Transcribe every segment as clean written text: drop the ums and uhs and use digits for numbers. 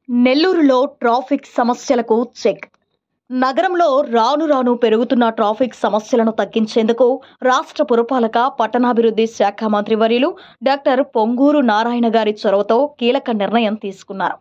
నెల్లూరులో ట్రాఫిక్ సమస్యలకు చెక్. నగరంలో రాను రాను పెరుగుతున్న ట్రాఫిక్ సమస్యలను తగ్గించేందుకు రాష్ట్ర పురపాలక పట్టణాభివృద్ధి శాఖ మంత్రివర్యులు డాక్టర్ పొంగూరు నారాయణ గారి చొరవతో కీలక నిర్ణయం తీసుకున్నారు.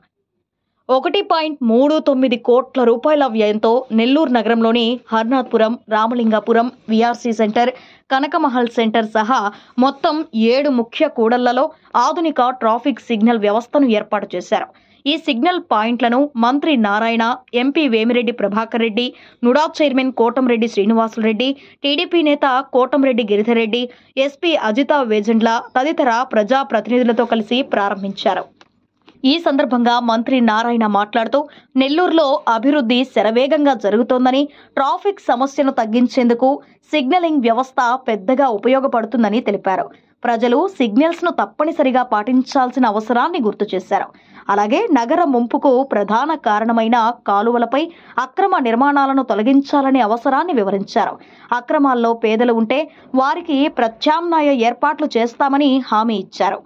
1.39 కోట్ల రూపాయల వ్యయంతో నెల్లూరు నగరంలోని Harnathpuram, Ramalingapuram, VRC centre, Kanaka Mahal centre సహా మొత్తం 7 ముఖ్య కూడళ్లలో ఆధునిక ట్రాఫిక్ సిగ్నల్ వ్యవస్థను ఏర్పాటు చేశారు. ఈ సిగ్నల్ పాయింట్లను మంత్రి Narayana, MP Vemireddy Prabhakar Reddy, NUDA chairman Kotamreddy Srinivasulu Reddy, TDP నేత కోటంరెడ్డి గిరిధర్రెడ్డి, ఎస్పీ అజితా వేజండ్ల తదితర ప్రజాప్రతినిధులతో కలిసి ప్రారంభించారు. ఈ సందర్భంగా మంత్రి నారాయణ మాట్లాడుతూ, నెల్లూరులో అభివృద్ధి శరవేగంగా జరుగుతోందని, ట్రాఫిక్ సమస్యను తగ్గించేందుకు సిగ్నలింగ్ వ్యవస్థ పెద్దగా ఉపయోగపడుతుందని తెలిపారు. ప్రజలు సిగ్నల్స్ ను తప్పనిసరిగా పాటించాల్సిన అవసరాన్ని గుర్తు చేశారు. అలాగే నగర ముంపుకు ప్రధాన కారణమైన కాలువలపై అక్రమ నిర్మాణాలను తొలగించాలనే అవసరాన్ని వివరించారు. అక్రమాల్లో పేదలు ఉంటే వారికి ప్రత్యామ్నాయ ఏర్పాట్లు చేస్తామని హామీ ఇచ్చారు.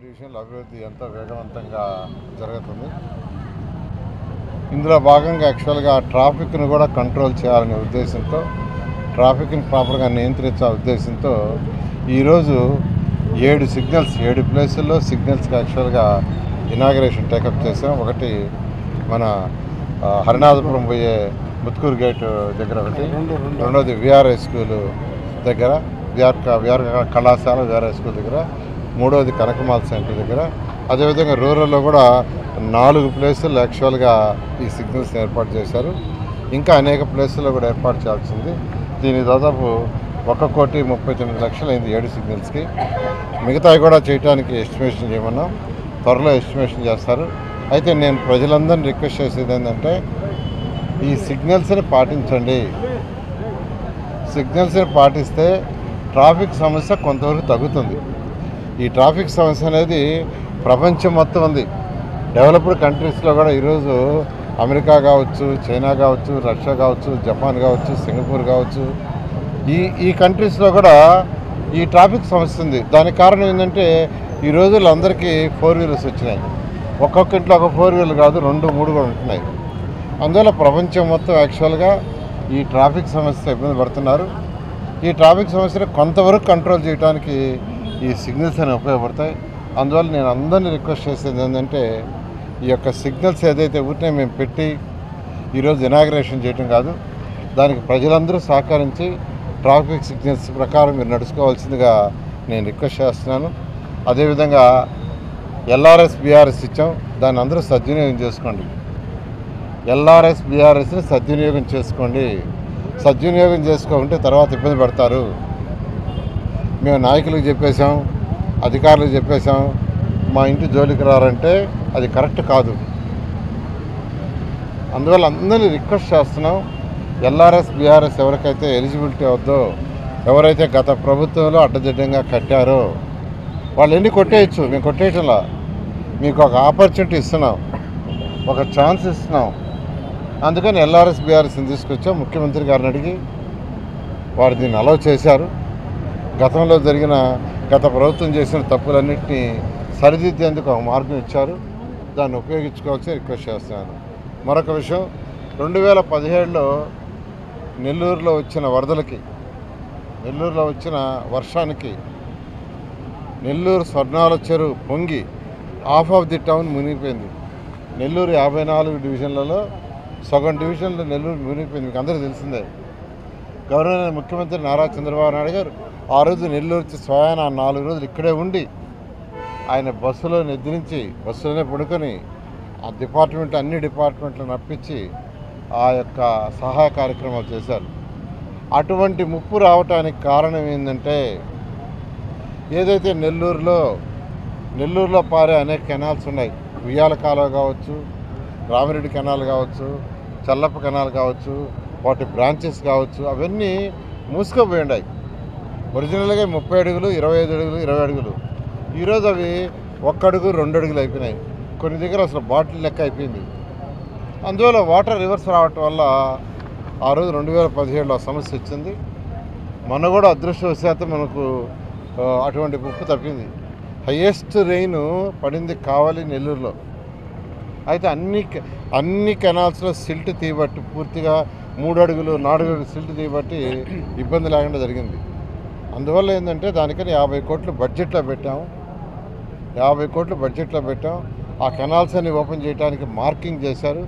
డివిజన్ల అభివృద్ధి ఎంతో వేగవంతంగా జరుగుతుంది. ఇందులో భాగంగా యాక్చువల్గా ట్రాఫిక్ను కూడా కంట్రోల్ చేయాలనే ఉద్దేశంతో, ట్రాఫిక్ని ప్రాపర్గా నియంత్రించాలనే ఉద్దేశంతో ఈరోజు 7 ప్లేసుల్లో సిగ్నల్స్కి యాక్చువల్గా ఇనాగరేషన్ టేకప్ చేసాం. ఒకటి మన హరినాథపురం పోయే ముత్కూరు గేటు దగ్గర ఒకటి, రెండోది విఆర్ఐ స్కూలు దగ్గర, విఆర్ కళాశాల విఆర్ఐ స్కూల్ దగ్గర, మూడవది కనకమాల్ సెంటర్ దగ్గర. అదేవిధంగా రూరల్లో కూడా 4 ప్లేసుల్లో యాక్చువల్గా ఈ సిగ్నల్స్ ఏర్పాటు చేశారు. ఇంకా అనేక ప్లేసుల్లో కూడా ఏర్పాటు చేయాల్సింది. దీని దాదాపు 1,39,00,000 అయింది 7 సిగ్నల్స్కి. మిగతావి కూడా చేయడానికి ఎస్టిమేషన్ చేయమన్నాం. త్వరలో ఎస్టిమేషన్ చేస్తారు. అయితే నేను ప్రజలందరినీ రిక్వెస్ట్ చేసేది ఏంటంటే, ఈ సిగ్నల్స్ని పాటించండి. సిగ్నల్స్ని పాటిస్తే ట్రాఫిక్ సమస్య కొంతవరకు తగ్గుతుంది. ఈ ట్రాఫిక్ సమస్య అనేది ప్రపంచం మొత్తం ఉంది. డెవలప్డ్ కంట్రీస్లో కూడా ఈరోజు అమెరికా కావచ్చు, చైనా కావచ్చు, రష్యా కావచ్చు, జపాన్ కావచ్చు, సింగపూర్ కావచ్చు, ఈ కంట్రీస్లో కూడా ఈ ట్రాఫిక్ సమస్య ఉంది. దానికి కారణం ఏంటంటే, ఈ రోజుల్లో అందరికీ 4 వీలర్స్ వచ్చినాయి. ఒక్కొక్క ఇంట్లో ఒక 4 వీలర్ కాదు, 2, 3 కూడా ఉంటున్నాయి. అందువల్ల ప్రపంచం మొత్తం యాక్చువల్గా ఈ ట్రాఫిక్ సమస్య ఇబ్బంది పడుతున్నారు. ఈ ట్రాఫిక్ సమస్యను కొంతవరకు కంట్రోల్ చేయడానికి ఈ సిగ్నల్స్ అనేవి ఉపయోగపడతాయి. అందువల్ల నేను అందరినీ రిక్వెస్ట్ చేసేది ఏంటంటే, ఈ యొక్క సిగ్నల్స్ ఏదైతే ఊరినే మేము పెట్టి ఈరోజు ఇనాగరేషన్ చేయడం కాదు, దానికి ప్రజలందరూ సహకరించి ట్రాఫిక్ సిగ్నల్స్ ప్రకారం మీరు నడుచుకోవాల్సిందిగా నేను రిక్వెస్ట్ చేస్తున్నాను. అదేవిధంగా ఎల్ఆర్ఎస్, బీఆర్ఎస్ ఇచ్చాం, దాన్ని అందరూ సద్వినియోగం చేసుకోండి. ఎల్ఆర్ఎస్, బీఆర్ఎస్ని సద్వినియోగం చేసుకోండి. సద్వినియోగం చేసుకోకుంటే తర్వాత ఇబ్బంది పడతారు. మేము నాయకులకు చెప్పేశాం, అధికారులకు చెప్పేశాం, మా ఇంటి జోలికి రారంటే అది కరెక్ట్ కాదు. అందువల్ల అందరినీ రిక్వెస్ట్ చేస్తున్నాం, ఎల్ఆర్ఎస్, బీఆర్ఎస్ ఎవరికైతే ఎలిజిబిలిటీ అవుద్దో, ఎవరైతే గత ప్రభుత్వంలో అడ్డదిడ్డంగా కట్టారో వాళ్ళు ఎన్ని కొట్టేయచ్చు. మేము కొట్టేయటంలా, మీకు ఒక ఆపర్చునిటీ ఇస్తున్నాం, ఒక ఛాన్స్ ఇస్తున్నాం. అందుకని ఎల్ఆర్ఎస్, బీఆర్ఎస్ని తీసుకొచ్చాం. ముఖ్యమంత్రి గారిని అడిగి వారు దీన్ని అలౌ చేశారు. గతంలో గత ప్రభుత్వం చేసిన తప్పులన్నింటినీ సరిదిద్దేందుకు ఒక మార్గం ఇచ్చారు. దాన్ని ఉపయోగించుకోవాల్సి రిక్వెస్ట్ చేస్తున్నాను. మరొక విషయం, 2017లో నెల్లూరులో వచ్చిన వరదలకి, నెల్లూరులో వచ్చిన వర్షానికి నెల్లూరు స్వర్ణాల చెరువు పొంగి హాఫ్ ఆఫ్ ది టౌన్ మునిగిపోయింది. నెల్లూరు 54 డివిజన్లలో సగం డివిజన్లో నెల్లూరు మునిగిపోయింది. మీకు అందరికీ తెలిసిందే. గవర్నర్ ముఖ్యమంత్రి నారా చంద్రబాబు నాయుడు గారు ఆ రోజు నెల్లూరు స్వయాన 4 రోజులు ఇక్కడే ఉండి, ఆయన బస్సులో నిద్రించి, బస్సులోనే పడుకొని అన్ని డిపార్ట్మెంట్లను అప్పించి ఆ యొక్క సహాయ కార్యక్రమాలు చేశారు. అటువంటి ముప్పు రావటానికి కారణం ఏంటంటే, ఏదైతే నెల్లూరులో పారే అనేక కెనాల్స్ ఉన్నాయి. ఉయ్యాల కాలువ కావచ్చు, రామిరెడ్డి కెనాల్ కావచ్చు, చల్లప్ప కెనాల్ కావచ్చు, వాటి బ్రాంచెస్ కావచ్చు, అవన్నీ మూసుకుపోయి ఉన్నాయి. ఒరిజినల్గా 30 అడుగులు, 25 అడుగులు, 20 అడుగులు. ఈరోజు అవి 1 అడుగు, 2 అడుగులు అయిపోయినాయి. కొన్ని దగ్గర అసలు బాటిల్ లెక్క అయిపోయింది. అందువల్ల వాటర్ రివర్స్ రావటం వల్ల ఆ రోజు 2017లో సమస్య వచ్చింది. మొన్న కూడా అదృష్టవశాత్తు మనకు అటువంటి ముప్పు తప్పింది. హైయెస్ట్ రెయిన్ పడింది కావలి, నెల్లూరులో. అయితే అన్ని కెనాల్స్లో సిల్ట్ తీయబట్టి పూర్తిగా 3 అడుగులు 4 అడుగులు సిల్ట్ తీయబట్టి ఇబ్బంది లేకుండా జరిగింది. అందువల్ల ఏంటంటే దానికని 50 కోట్లు బడ్జెట్లో పెట్టాం. 50 కోట్లు బడ్జెట్లో పెట్టాం. ఆ కెనాల్స్ అన్ని ఓపెన్ చేయడానికి మార్కింగ్ చేశారు.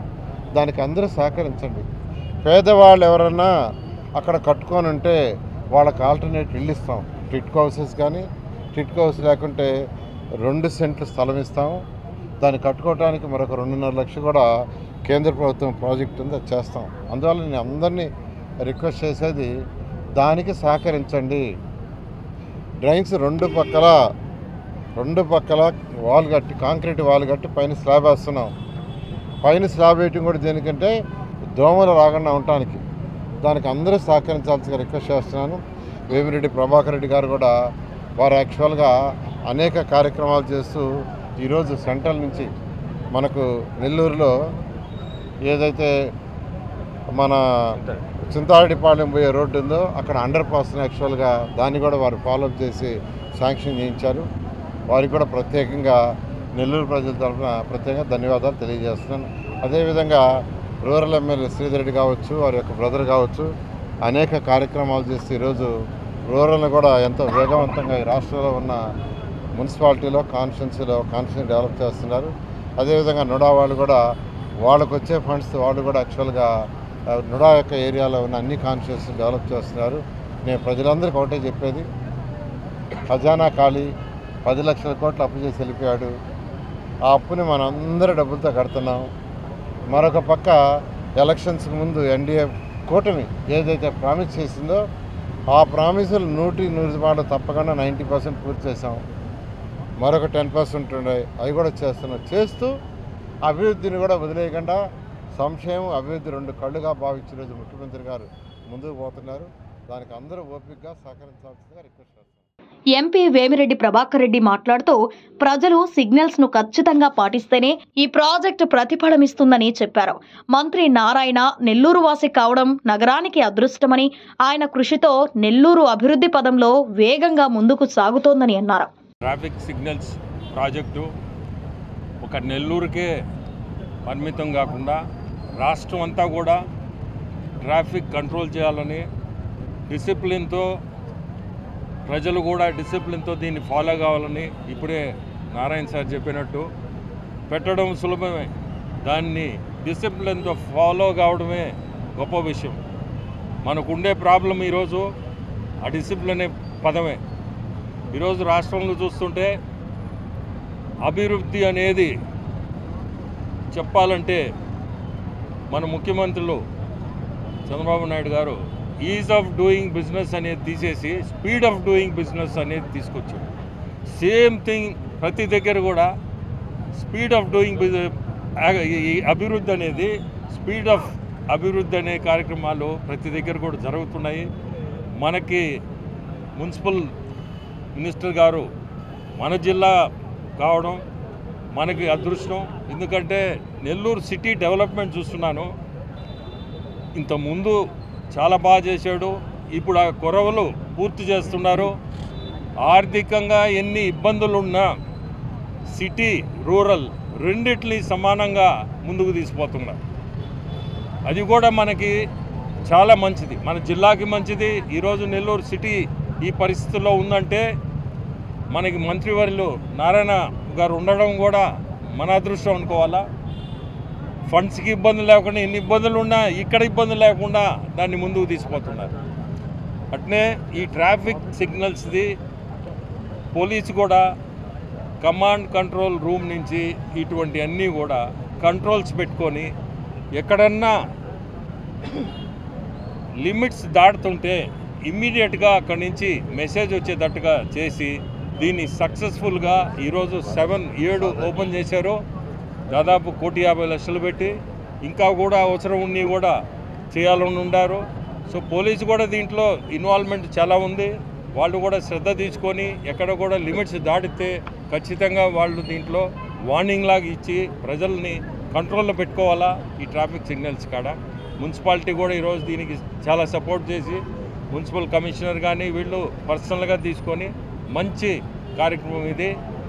దానికి అందరూ సహకరించండి. పేదవాళ్ళు ఎవరన్నా అక్కడ కట్టుకొని ఉంటే వాళ్ళకి ఆల్టర్నేట్ ఇల్లు ఇస్తాం. టిట్కో హౌసెస్ కానీ, టిట్కో హౌస్ లేకుంటే 2 సెంట్లు స్థలం ఇస్తాం. దాన్ని కట్టుకోవడానికి మరొక 2.5 లక్షలు కూడా కేంద్ర ప్రభుత్వం ప్రాజెక్ట్ ఉంది, అది చేస్తాం. అందువల్ల నేను అందరినీ రిక్వెస్ట్ చేసేది దానికి సహకరించండి. డ్రైన్స్ రెండు పక్కల వాల్ కట్టి, కాంక్రీట్ వాల్ కట్టి పైన స్లాబ్ వేస్తున్నాం. పైన స్లాబ్ వేయటం కూడా దేనికంటే దోమలు రాకుండా ఉండటానికి. దానికి అందరూ సహకరించాల్సిగా రిక్వెస్ట్ చేస్తున్నాను. వేమిరెడ్డి ప్రభాకర్ రెడ్డి గారు కూడా వారు యాక్చువల్గా అనేక కార్యక్రమాలు చేస్తూ ఈరోజు సెంట్రల్ నుంచి మనకు నెల్లూరులో ఏదైతే మన చింతారెడ్డిపాలెం పోయే రోడ్డు ఉందో అక్కడ అండర్ పాస్ని యాక్చువల్గా దాన్ని కూడా వారు ఫాలోఅప్ చేసి శాంక్షన్ చేయించారు. వారికి కూడా ప్రత్యేకంగా నెల్లూరు ప్రజల తరఫున ప్రత్యేకంగా ధన్యవాదాలు తెలియజేస్తున్నాను. అదేవిధంగా రూరల్ ఎమ్మెల్యే శ్రీధర్ రెడ్డి కావచ్చు, వారి యొక్క బ్రదర్ కావచ్చు, అనేక కార్యక్రమాలు చేసి ఈరోజు రూరల్ని కూడా ఎంతో వేగవంతంగా ఈ రాష్ట్రంలో ఉన్న మున్సిపాలిటీలో కాన్స్టిట్యూన్సీ డెవలప్ చేస్తున్నారు. అదేవిధంగా నుడా వాళ్ళు కూడా వాళ్ళకు వచ్చే ఫండ్స్ వాళ్ళు కూడా యాక్చువల్గా నుడా యొక్క ఏరియాలో ఉన్న అన్ని కాన్స్టిట్యూన్సీ డెవలప్ చేస్తున్నారు. నేను ప్రజలందరికీ ఒకటే చెప్పేది, ఖజానా ఖాళీ 10 లక్షల కోట్లు అప్పు చేసి వెళ్ళిపోయాడు. ఆ అప్పుని మనందరి డబ్బులతో కడుతున్నాం. మరొక పక్క ఎలక్షన్స్కి ముందు ఎన్డీఏ కూటమి ఏదైతే ప్రామిస్ చేసిందో ఆ ప్రామిసులు 100% తప్పకుండా 90% పూర్తి చేసాం. మరొక 10% ఉన్నాయి, అవి కూడా చేస్తున్నాం. చేస్తూ అభివృద్ధిని కూడా వదిలేయకుండా సంక్షేమం అభివృద్ధి 2 కళ్ళుగా భావించే రోజు ముఖ్యమంత్రి గారు ముందుకు పోతున్నారు. దానికి అందరూ ఓపికగా సహకరించాల్సిందిగా రిక్వెస్ట్ చేస్తున్నారు. ఎంపీ వేమిరెడ్డి ప్రభాకర్ రెడ్డి మాట్లాడుతూ ప్రజలు సిగ్నల్స్ ను ఖచ్చితంగా పాటిస్తేనే ఈ ప్రాజెక్టు ప్రతిఫలమిస్తుందని చెప్పారు. మంత్రి నారాయణ నెల్లూరు వాసి కావడం నగరానికి అదృష్టమని, ఆయన కృషితో నెల్లూరు అభివృద్ధి పదంలో వేగంగా ముందుకు సాగుతోందని అన్నారు. ట్రాఫిక్ సిగ్నల్స్ ప్రాజెక్టు ఒక నెల్లూరుకే పరిమితం కాకుండా రాష్ట్రం అంతా కూడా ట్రాఫిక్ కంట్రోల్ చేయాలని డిసిప్లిన్తో, ప్రజలు కూడా డిసిప్లిన్తో దీన్ని ఫాలో కావాలని ఇప్పుడే నారాయణ సార్ చెప్పినట్టు పెట్టడం సులభమే, దాన్ని డిసిప్లిన్తో ఫాలో కావడమే గొప్ప విషయం. మనకుండే ప్రాబ్లం ఈరోజు ఆ డిసిప్లిన్ అనే పదమే. ఈరోజు రాష్ట్రంలో చూస్తుంటే అభివృద్ధి అనేది చెప్పాలంటే మన ముఖ్యమంత్రులు చంద్రబాబు నాయుడు గారు ఈజ్ ఆఫ్ డూయింగ్ బిజినెస్ అనేది తీసేసి స్పీడ్ ఆఫ్ డూయింగ్ బిజినెస్ అనేది తీసుకొచ్చాడు. సేమ్ థింగ్ ప్రతి దగ్గర కూడా స్పీడ్ ఆఫ్ డూయింగ్ ఈ అభివృద్ధి అనేది, స్పీడ్ ఆఫ్ అభివృద్ధి అనే కార్యక్రమాలు ప్రతి దగ్గర కూడా జరుగుతున్నాయి. మనకి మున్సిపల్ మినిస్టర్ గారు మన జిల్లా కావడం మనకి అదృష్టం. ఎందుకంటే నెల్లూరు సిటీ డెవలప్మెంట్ చూస్తున్నాను, ఇంతకుముందు చాలా బాగా చేశాడు, ఇప్పుడు ఆ కొరవలు పూర్తి చేస్తున్నారు. ఆర్థికంగా ఎన్ని ఇబ్బందులున్నా సిటీ రూరల్ రెండిట్ని సమానంగా ముందుకు తీసుకుపోతున్నారు. అది కూడా మనకి చాలా మంచిది, మన జిల్లాకి మంచిది. ఈరోజు నెల్లూరు సిటీ ఈ పరిస్థితుల్లో ఉందంటే మనకి మంత్రివర్యులు నారాయణ గారు ఉండడం కూడా మన అదృష్టం అనుకోవాలా. ఫండ్స్కి ఇబ్బందులు లేకుండా, ఎన్ని ఇబ్బందులు ఉన్నా ఇక్కడ ఇబ్బందులు లేకుండా దాన్ని ముందుకు తీసుకుపోతున్నారు. అట్నే ఈ ట్రాఫిక్ సిగ్నల్స్ది పోలీసు కూడా కమాండ్ కంట్రోల్ రూమ్ నుంచి ఇటువంటి అన్నీ కూడా కంట్రోల్స్ పెట్టుకొని ఎక్కడన్నా లిమిట్స్ దాటుతుంటే ఇమ్మీడియట్గా అక్కడి నుంచి మెసేజ్ వచ్చేటట్టుగా చేసి దీన్ని సక్సెస్ఫుల్గా ఈరోజు 7 ఓపెన్ చేశారు. దాదాపు 1,50,00,000 పెట్టి ఇంకా కూడా అవసరం ఉన్ని కూడా చేయాలని ఉండారు. సో పోలీసు కూడా దీంట్లో ఇన్వాల్వ్మెంట్ చాలా ఉంది. వాళ్ళు కూడా శ్రద్ధ తీసుకొని ఎక్కడ కూడా లిమిట్స్ దాటితే ఖచ్చితంగా వాళ్ళు దీంట్లో వార్నింగ్ లాగా ఇచ్చి ప్రజల్ని కంట్రోల్లో పెట్టుకోవాలా. ఈ ట్రాఫిక్ సిగ్నల్స్ కాడ మున్సిపాలిటీ కూడా ఈరోజు దీనికి చాలా సపోర్ట్ చేసి మున్సిపల్ కమిషనర్ కానీ వీళ్ళు పర్సనల్గా తీసుకొని మంచి కార్యక్రమం ఇది,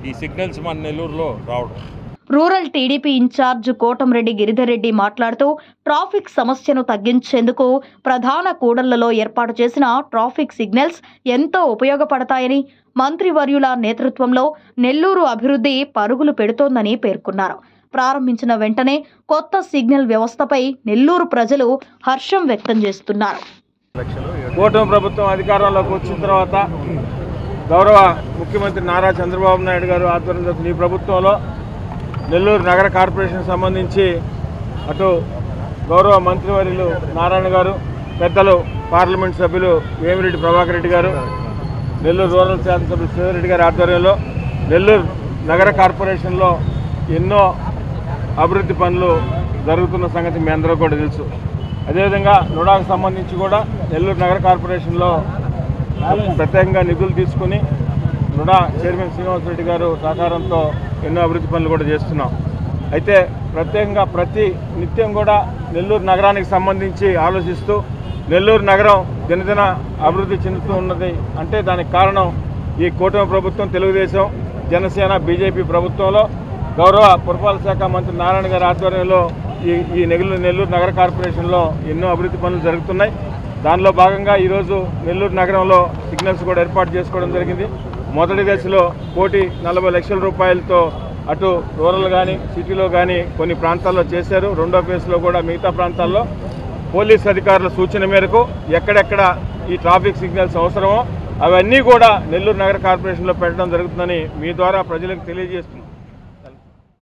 ఈ సిగ్నల్స్ మన నెల్లూరులో రావడం. Rural TDP incharge Kotamreddy Giridhar Reddy మాట్లాడుతూ ట్రాఫిక్ సమస్యను తగ్గించేందుకు ప్రధాన కూడళ్లలో ఏర్పాటు చేసిన ట్రాఫిక్ సిగ్నల్స్ ఎంతో ఉపయోగపడతాయని, మంత్రివర్యుల నేతృత్వంలో నెల్లూరు అభివృద్ధి పరుగులు పెడుతోందని పేర్కొన్నారు. ప్రారంభించిన వెంటనే కొత్త సిగ్నల్ వ్యవస్థపై నెల్లూరు ప్రజలు హర్షం వ్యక్తం చేస్తున్నారు. కూటమి ప్రభుత్వం అధికారంలోకి వచ్చిన తర్వాత గౌరవ ముఖ్యమంత్రి నారా చంద్రబాబు నాయుడు గారు ఆధ్వర్యంలో ఈ ప్రభుత్వంలో నెల్లూరు నగర కార్పొరేషన్ సంబంధించి అటు గౌరవ మంత్రివర్యులు నారాయణ గారు, పెద్దలు పార్లమెంట్ సభ్యులు వేమిరెడ్డి ప్రభాకర్ రెడ్డి గారు, నెల్లూరు రూరల్ శాసనసభ్యులు శివరెడ్డి గారి ఆధ్వర్యంలో నెల్లూరు నగర కార్పొరేషన్లో ఎన్నో అభివృద్ధి పనులు జరుగుతున్న సంగతి మీ అందరూ కూడా తెలుసు. అదేవిధంగా నుడాకు సంబంధించి కూడా నెల్లూరు నగర కార్పొరేషన్లో ప్రత్యేకంగా నిధులు తీసుకుని నుడా చైర్మన్ శ్రీనివాసరెడ్డి గారు సహకారంతో ఎన్నో అభివృద్ధి పనులు కూడా చేస్తున్నాం. అయితే ప్రత్యేకంగా ప్రతి నిత్యం కూడా నెల్లూరు నగరానికి సంబంధించి ఆలోచిస్తూ నెల్లూరు నగరం దినదిన అభివృద్ధి చెందుతూ ఉన్నది. అంటే దానికి కారణం ఈ కూటమి ప్రభుత్వం, తెలుగుదేశం, జనసేన, బీజేపీ ప్రభుత్వంలో గౌరవ పురపాలక శాఖ మంత్రి నారాయణ గారి ఆధ్వర్యంలో ఈ నెల్లూరు నగర కార్పొరేషన్లో ఎన్నో అభివృద్ధి పనులు జరుగుతున్నాయి. దానిలో భాగంగా ఈరోజు నెల్లూరు నగరంలో సిగ్నల్స్ కూడా ఏర్పాటు చేసుకోవడం జరిగింది. మొదటి దశలో 1,40,00,000 రూపాయలతో అటు రూరల్ కానీ సిటీలో కానీ కొన్ని ప్రాంతాల్లో చేశారు. రెండో ఫేజ్లో కూడా మిగతా ప్రాంతాల్లో పోలీస్ అధికారుల సూచన మేరకు ఎక్కడెక్కడ ఈ ట్రాఫిక్ సిగ్నల్స్ అవసరమో అవన్నీ కూడా నెల్లూరు నగర కార్పొరేషన్లో పెట్టడం జరుగుతుందని మీ ద్వారా ప్రజలకు తెలియజేస్తున్నాం.